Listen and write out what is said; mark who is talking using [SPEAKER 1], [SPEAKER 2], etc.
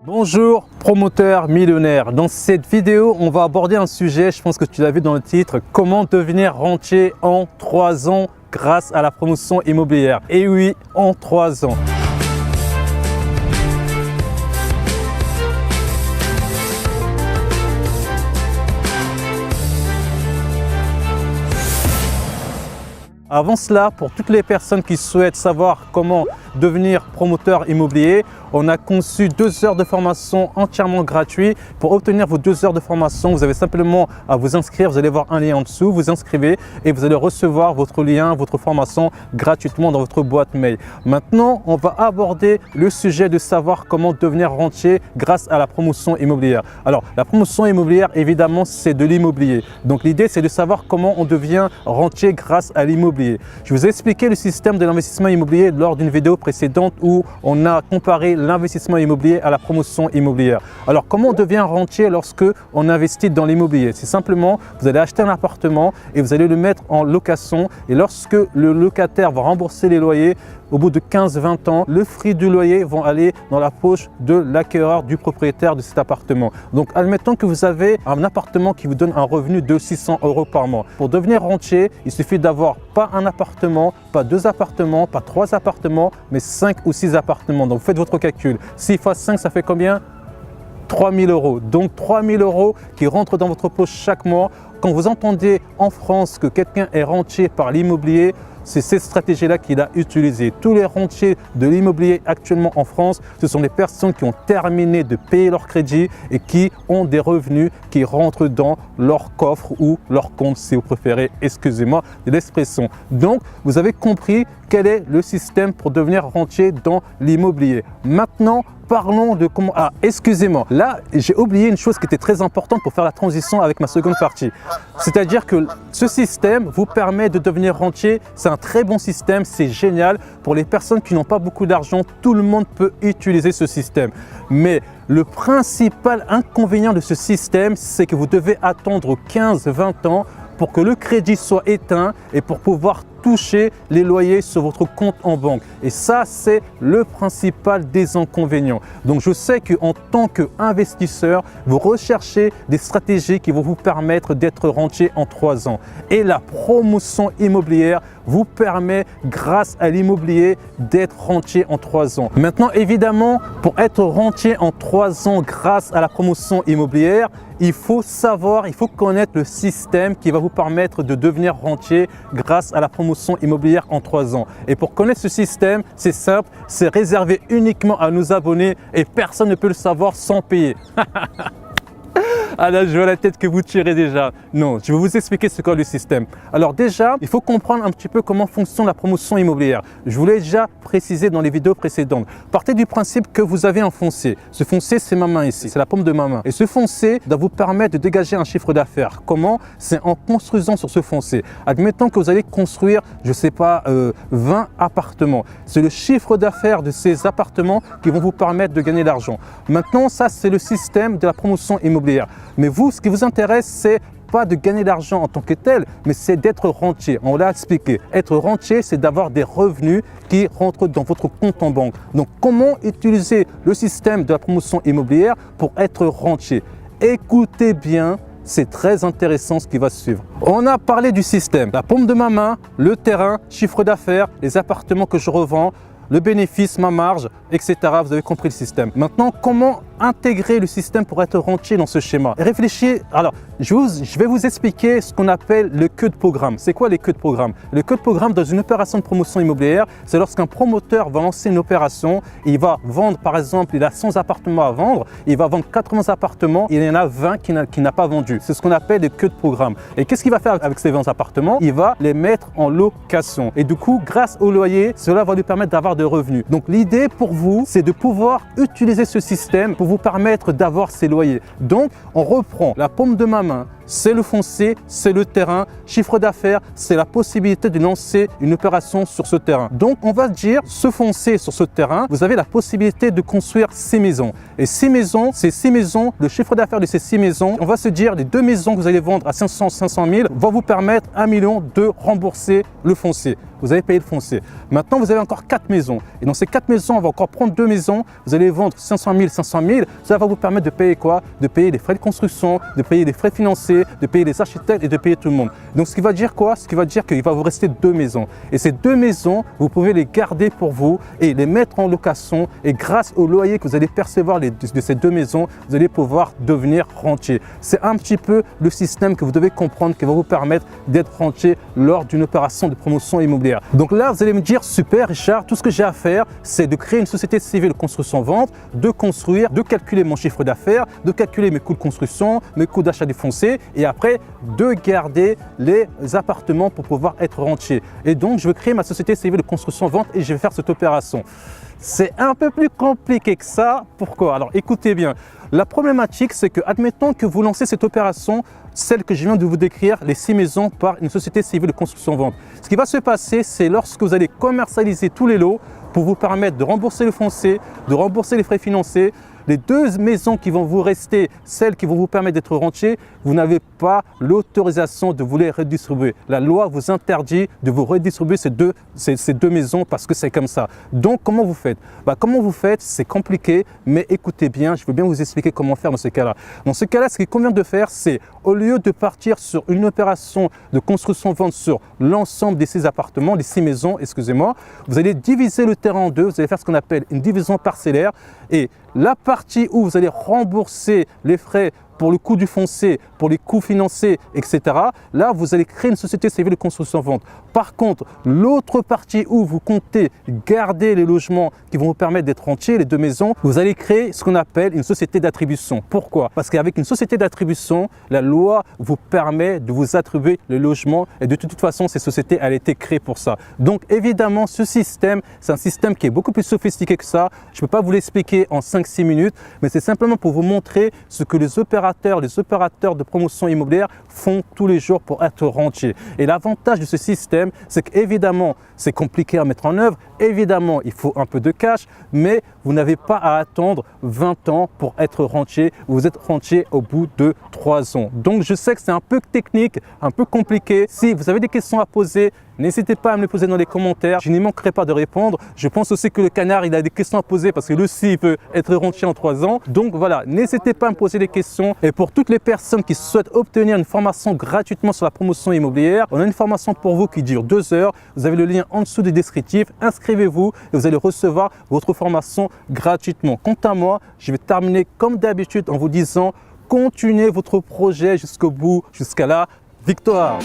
[SPEAKER 1] Bonjour promoteur millionnaire, dans cette vidéo on va aborder un sujet, je pense que tu l'as vu dans le titre, comment devenir rentier en 3 ans grâce à la promotion immobilière. Et oui, en 3 ans. Avant cela, pour toutes les personnes qui souhaitent savoir comment devenir promoteur immobilier, on a conçu 2 heures de formation entièrement gratuites. Pour obtenir vos 2 heures de formation, vous avez simplement à vous inscrire. Vous allez voir un lien en dessous, vous inscrivez et vous allez recevoir votre lien, votre formation gratuitement dans votre boîte mail. Maintenant, on va aborder le sujet de savoir comment devenir rentier grâce à la promotion immobilière. Alors, la promotion immobilière, évidemment, c'est de l'immobilier. Donc, l'idée, c'est de savoir comment on devient rentier grâce à l'immobilier. Je vous ai expliqué le système de l'investissement immobilier lors d'une vidéo précédente où on a comparé l'investissement immobilier à la promotion immobilière. Alors, comment on devient rentier lorsque on investit dans l'immobilier? C'est simplement, vous allez acheter un appartement et vous allez le mettre en location. Et lorsque le locataire va rembourser les loyers, au bout de 15-20 ans, le fruit du loyer vont aller dans la poche de l'acquéreur, du propriétaire de cet appartement. Donc, admettons que vous avez un appartement qui vous donne un revenu de 600 € par mois. Pour devenir rentier, il suffit d'avoir pas un appartement, pas 2 appartements, pas 3 appartements, mais 5 ou 6 appartements. Donc, faites votre calcul. 6 x 5, ça fait combien? 3 000 €. Donc 3 000 € qui rentrent dans votre poche chaque mois. Quand vous entendez en France que quelqu'un est rentier par l'immobilier, c'est cette stratégie-là qu'il a utilisée. Tous les rentiers de l'immobilier actuellement en France, ce sont des personnes qui ont terminé de payer leur crédit et qui ont des revenus qui rentrent dans leur coffre ou leur compte, si vous préférez, excusez-moi de l'expression. Donc, vous avez compris quel est le système pour devenir rentier dans l'immobilier. Maintenant, parlons de comment… Ah, excusez-moi, là, j'ai oublié une chose qui était très importante pour faire la transition avec ma seconde partie. C'est-à-dire que ce système vous permet de devenir rentier. C'est un très bon système, c'est génial. Pour les personnes qui n'ont pas beaucoup d'argent, tout le monde peut utiliser ce système. Mais le principal inconvénient de ce système, c'est que vous devez attendre 15-20 ans pour que le crédit soit éteint et pour pouvoir toucher les loyers sur votre compte en banque. Et ça, c'est le principal des inconvénients. Donc, je sais qu'en tant qu'investisseur, vous recherchez des stratégies qui vont vous permettre d'être rentier en 3 ans. Et la promotion immobilière vous permet, grâce à l'immobilier, d'être rentier en 3 ans. Maintenant, évidemment, pour être rentier en 3 ans grâce à la promotion immobilière, il faut savoir, il faut connaître le système qui va vous permettre de devenir rentier grâce à la promotion immobilière en 3 ans. Et pour connaître ce système, c'est simple, c'est réservé uniquement à nos abonnés et personne ne peut le savoir sans payer. Ah là, je vois la tête que vous tirez déjà. Non, je vais vous expliquer ce qu'est le système. Alors déjà, il faut comprendre un petit peu comment fonctionne la promotion immobilière. Je vous l'ai déjà précisé dans les vidéos précédentes. Partez du principe que vous avez un foncier. Ce foncier, c'est ma main ici, c'est la paume de ma main. Et ce foncier doit vous permettre de dégager un chiffre d'affaires. Comment? C'est en construisant sur ce foncier. Admettons que vous allez construire, je ne sais pas, 20 appartements. C'est le chiffre d'affaires de ces appartements qui vont vous permettre de gagner de l'argent. Maintenant, ça, c'est le système de la promotion immobilière. Mais vous, ce qui vous intéresse, c'est pas de gagner de l'argent en tant que tel, mais c'est d'être rentier. On l'a expliqué. Être rentier, c'est d'avoir des revenus qui rentrent dans votre compte en banque. Donc, comment utiliser le système de la promotion immobilière pour être rentier? Écoutez bien, c'est très intéressant ce qui va suivre. On a parlé du système, la paume de ma main, le terrain, chiffre d'affaires, les appartements que je revends, le bénéfice, ma marge, etc. Vous avez compris le système. Maintenant, comment intégrer le système pour être rentier dans ce schéma? Réfléchissez. Alors, je vais vous expliquer ce qu'on appelle le queue de programme. C'est quoi les queues de programme? Le queue de programme dans une opération de promotion immobilière, c'est lorsqu'un promoteur va lancer une opération, il va vendre, par exemple, il a 100 appartements à vendre, il va vendre 80 appartements, il y en a 20 qui n'a pas vendu. C'est ce qu'on appelle les queues de programme. Et qu'est-ce qu'il va faire avec ces 20 appartements? Il va les mettre en location. Et du coup, grâce au loyer, cela va lui permettre d'avoir de revenus. Donc, l'idée pour vous, c'est de pouvoir utiliser ce système pour vous permettre d'avoir ces loyers. Donc, on reprend la paume de ma main, c'est le foncier, c'est le terrain. Chiffre d'affaires, c'est la possibilité de lancer une opération sur ce terrain. Donc, on va dire, ce foncier sur ce terrain, vous avez la possibilité de construire 6 maisons. Et 6 maisons, ces 6 maisons, le chiffre d'affaires de ces 6 maisons, on va se dire, les 2 maisons que vous allez vendre à 500 000 vont vous permettre 1 million de rembourser le foncier. Vous avez payé le foncier. Maintenant, vous avez encore 4 maisons. Et dans ces 4 maisons, on va encore prendre 2 maisons. Vous allez vendre 500 000. Ça va vous permettre de payer quoi? De payer les frais de construction, de payer les frais financiers, de payer les architectes et de payer tout le monde. Donc, ce qui va dire quoi? Ce qui va dire qu'il va vous rester 2 maisons. Et ces 2 maisons, vous pouvez les garder pour vous et les mettre en location. Et grâce au loyer que vous allez percevoir de ces 2 maisons, vous allez pouvoir devenir rentier. C'est un petit peu le système que vous devez comprendre qui va vous permettre d'être rentier lors d'une opération de promotion immobilière. Donc là, vous allez me dire, super Richard, tout ce que j'ai à faire, c'est de créer une société civile de construction-vente, de construire, de calculer mon chiffre d'affaires, de calculer mes coûts de construction, mes coûts d'achat des fonciers et après de garder les appartements pour pouvoir être rentier. Et donc, je vais créer ma société civile de construction-vente et je vais faire cette opération. C'est un peu plus compliqué que ça. Pourquoi? Alors, écoutez bien. La problématique, c'est que, admettons que vous lancez cette opération, celle que je viens de vous décrire, les 6 maisons par une société civile de construction-vente. Ce qui va se passer, c'est lorsque vous allez commercialiser tous les lots pour vous permettre de rembourser le foncier, de rembourser les frais financiers, les 2 maisons qui vont vous rester, celles qui vont vous permettre d'être rentier, vous n'avez pas l'autorisation de vous les redistribuer. La loi vous interdit de vous redistribuer ces deux maisons parce que c'est comme ça. Donc, comment vous faites? Comment vous faites? C'est compliqué, mais écoutez bien, je veux bien vous expliquer comment faire dans ce cas-là. Dans ce cas-là, ce qu'il convient de faire, c'est au lieu de partir sur une opération de construction-vente sur l'ensemble de ces appartements, les 6 maisons, excusez-moi, vous allez diviser le terrain en 2, vous allez faire ce qu'on appelle une division parcellaire et la partie où vous allez rembourser les frais pour le coût du foncier, pour les coûts financiers, etc. Là, vous allez créer une société civile de construction-vente. Par contre, l'autre partie où vous comptez garder les logements qui vont vous permettre d'être rentier, les 2 maisons, vous allez créer ce qu'on appelle une société d'attribution. Pourquoi? Parce qu'avec une société d'attribution, la loi vous permet de vous attribuer les logements et de toute façon, ces sociétés, elles ont été créées pour ça. Donc, évidemment, ce système, c'est un système qui est beaucoup plus sophistiqué que ça. Je ne peux pas vous l'expliquer en 5-6 minutes, mais c'est simplement pour vous montrer ce que les opérateurs de promotion immobilière font tous les jours pour être rentiers. Et l'avantage de ce système, c'est qu'évidemment, c'est compliqué à mettre en œuvre. Évidemment, il faut un peu de cash, mais vous n'avez pas à attendre 20 ans pour être rentier. Vous êtes rentier au bout de 3 ans. Donc, je sais que c'est un peu technique, un peu compliqué. Si vous avez des questions à poser, n'hésitez pas à me les poser dans les commentaires. Je n'y manquerai pas de répondre. Je pense aussi que le canard, il a des questions à poser parce que lui aussi, il peut être rentier en 3 ans. Donc voilà, n'hésitez pas à me poser des questions. Et pour toutes les personnes qui souhaitent obtenir une formation gratuitement sur la promotion immobilière, on a une formation pour vous qui dure 2 heures. Vous avez le lien en dessous du descriptif. Inscrivez-vous et vous allez recevoir votre formation gratuitement. Quant à moi, je vais terminer comme d'habitude en vous disant continuez votre projet jusqu'au bout, jusqu'à la victoire.